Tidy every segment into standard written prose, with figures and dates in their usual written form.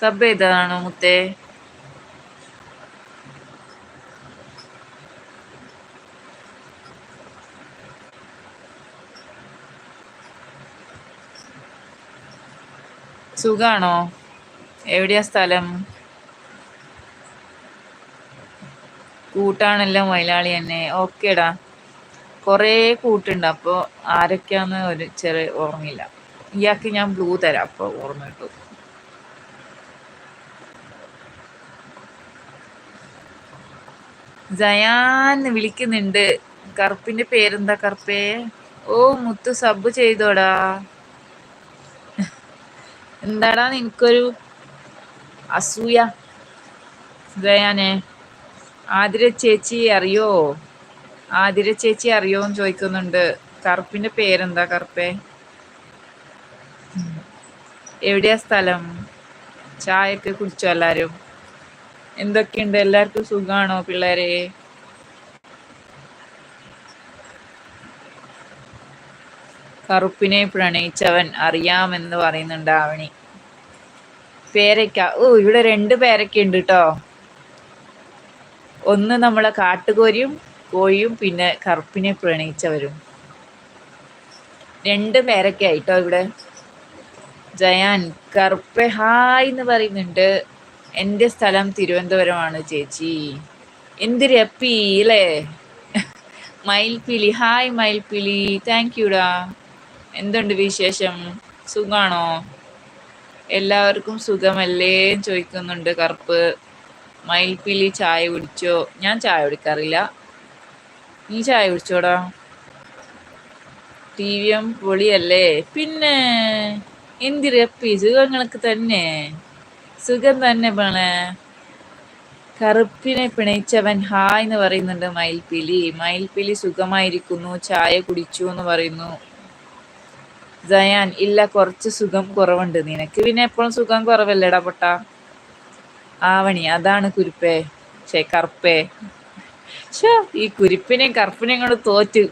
Sub ചെയ്തതാണോ മുത്തേ? സുഖാണോ? എവിടെയാ സ്ഥലം? കൂട്ടാണല്ലോ മൈലാളി തന്നെ. ഓക്കേടാ. കൊറേ കൂട്ടുണ്ട്, അപ്പൊ ആരൊക്കെയാന്ന് ഒരു ചെറിയ ഓർമ്മയില്ല. ഇയാൾക്ക് ഞാൻ ബ്ലൂ തരാം, അപ്പൊ ഓർമ്മ കിട്ടും. ജയാൻ വിളിക്കുന്നുണ്ട്. കറുപ്പിന്റെ പേരെന്താ കറുപ്പേ? ഓ മുത്തു സബ് ചെയ്തോടാ. എന്താടാ നിനക്കൊരു അസൂയ ജയാനെ? ആതിര ചേച്ചി അറിയോ? ആതിര ചേച്ചി അറിയോന്ന് ചോദിക്കുന്നുണ്ട്. കറുപ്പിന്റെ പേരെന്താ കറുപ്പേ? എവിടെയാ സ്ഥലം? ചായയൊക്കെ കുടിച്ചോ എല്ലാരും? എന്തൊക്കെയുണ്ട്, എല്ലാവർക്കും സുഖാണോ പിള്ളേരെ? കറുപ്പിനെ പ്രണയിച്ചവൻ അറിയാമെന്ന് പറയുന്നുണ്ട് ആവണി. പേരയ്ക്ക. ഓ ഇവിടെ 2 പേരയ്ക്ക ഉണ്ട് കേട്ടോ. ഒന്ന് നമ്മളെ കാട്ടുകോരിയും കോഴിയും, പിന്നെ കറുപ്പിനെ പ്രണയിച്ചവരും. 2 പേരയ്ക്ക ആയിട്ടോ ഇവിടെ. ജയാൻ കറുപ്പ് ഹായ് എന്ന് പറയുന്നുണ്ട്. എൻ്റെ സ്ഥലം തിരുവനന്തപുരമാണ് ചേച്ചി. എന്തൊരു അപ്പി അല്ലേ? മയിൽപ്പിലി ഹായ് മയിൽപ്പിലി, താങ്ക് യുടാ. എന്തുണ്ട് വിശേഷം? സുഖാണോ? എല്ലാവർക്കും സുഖമല്ലേ ചോദിക്കുന്നുണ്ട് കറുപ്പ്. മയിൽപ്പിലി ചായ കുടിച്ചോ? ഞാൻ ചായ കുടിക്കാറില്ല. നീ ചായ കുടിച്ചോടാ? ടി വി എം പൊളിയല്ലേ? പിന്നെ എന്തിരപ്പി സുഖങ്ങൾക്ക് തന്നെ. സുഖം തന്നെ പണേ. കറുപ്പിനെ പിണയിച്ചവൻ ഹായ് എന്ന് പറയുന്നുണ്ട് മയിൽപ്പിലി. മയിൽപ്പിലി സുഖമായിരിക്കുന്നു, ചായ കുടിച്ചു എന്ന് പറയുന്നു. ജയാൻ ഇല്ല, കുറച്ച് സുഖം കുറവുണ്ട്. നിനക്ക് പിന്നെ എപ്പോഴും സുഖം കുറവല്ലേടാ പൊട്ട. ആവണി അതാണ് കുരുപ്പേ, കറുപ്പേ. ഈ കുരിപ്പിനെയും കറുപ്പിനെയും കൊണ്ട് തോറ്റ്.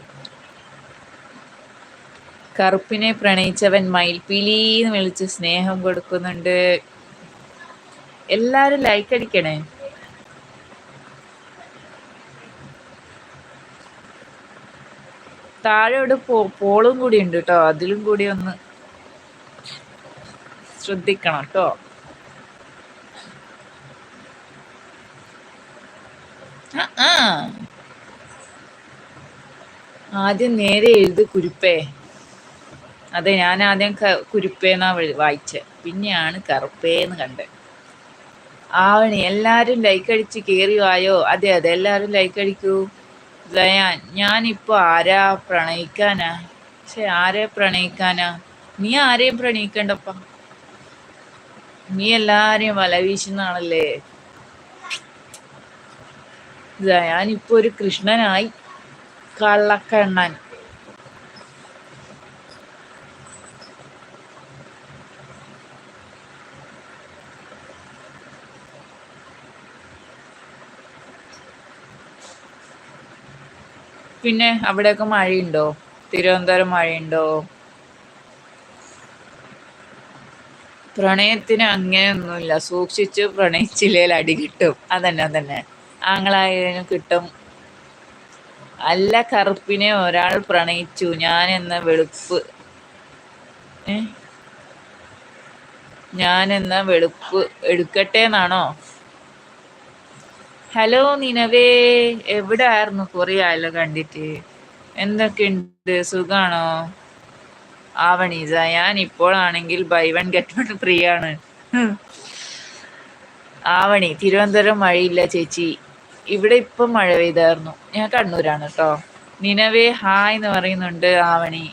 കറുപ്പിനെ പ്രണയിച്ചവൻ മയിൽപ്പിലീന്ന് വിളിച്ച് സ്നേഹം കൊടുക്കുന്നുണ്ട്. എല്ലാരും ലൈക്ക് അടിക്കണേ. താഴെ ഒരു പോളും കൂടി ഉണ്ട് കേട്ടോ, അതിലും കൂടി ഒന്ന് ശ്രദ്ധിക്കണം കേട്ടോ. ആദ്യം നേരെ എഴുത് കുരുപ്പേ. അതെ, ഞാൻ ആദ്യം കുരുപ്പേന്നാ വായിച്ചേ, പിന്നെയാണ് കറുപ്പേന്ന് കണ്ടത്. ആവണി എല്ലാരും ലൈക്ക് അടിച്ച് കേറി വായോ. അതെ അതെ, എല്ലാരും ലൈക്ക് അടിക്കൂ. ജയാൻ ഞാനിപ്പോ ആരാ പ്രണയിക്കാനാ? ആരെ പ്രണയിക്കാനാ? നീ ആരെയും പ്രണയിക്കണ്ടപ്പ. നീ എല്ലാരെയും വല വീശുന്നാണല്ലേ. ജയാനിപ്പോ ഒരു കൃഷ്ണനായി, കള്ളക്കണ്ണൻ. പിന്നെ അവിടെയൊക്കെ മഴയുണ്ടോ? തിരുവനന്തപുരം മഴയുണ്ടോ? പ്രണയത്തിന് അങ്ങനെയൊന്നുമില്ല, സൂക്ഷിച്ച് പ്രണയിച്ചില്ലേൽ അടി കിട്ടും. അതന്നെ ആങ്ങളായതിനും കിട്ടും. അല്ല, കറുപ്പിനെ ഒരാൾ പ്രണയിച്ചു, ഞാൻ എന്ന വെളുപ്പ് എടുക്കട്ടെന്നാണോ? ഹലോ നിനവേ, എവിടെ ആയിരുന്നു? കുറേ ആയല്ലോ കണ്ടിട്ട്. എന്തൊക്കെയുണ്ട്, സുഖാണോ? ആവണി ജയാൻ ഇപ്പോഴാണെങ്കിൽ ബൈ 1 ഗെറ്റ് 1 ഫ്രീ ആണ്. ആവണി തിരുവനന്തപുരം മഴയില്ല ചേച്ചി, ഇവിടെ ഇപ്പം മഴ പെയ്തായിരുന്നു. ഞാൻ കണ്ണൂരാണ് കേട്ടോ. നിനവേ ഹായ് എന്ന് പറയുന്നുണ്ട് ആവണി.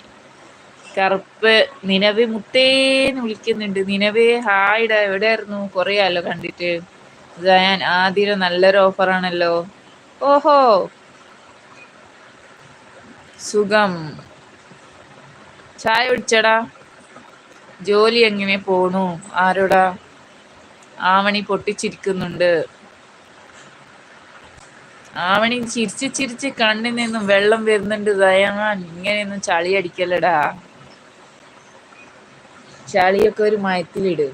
കറുപ്പ് നിനവേ മുത്തേന്ന് വിളിക്കുന്നുണ്ട്. നിനവേ ഹായ്ഡാ, എവിടെയായിരുന്നു? കുറേ ആയല്ലോ കണ്ടിട്ട്. ജയാൻ ആതിര നല്ലൊരു ഓഫറാണല്ലോ. ഓഹോ, സുഖം. ചായ കുടിച്ചടാ? ജോലി എങ്ങനെ പോണു? ആരോടാ? ആവണി പൊട്ടിച്ചിരിക്കുന്നുണ്ട്. ആവണി ചിരിച്ച് ചിരിച്ച് കണ്ണിൽ നിന്നും വെള്ളം വരുന്നുണ്ട്. ജയാൻ ഇങ്ങനെയൊന്നും ചളി അടിക്കല്ലടാ. ചളിയൊക്കെ ഒരു മയത്തിലിട്.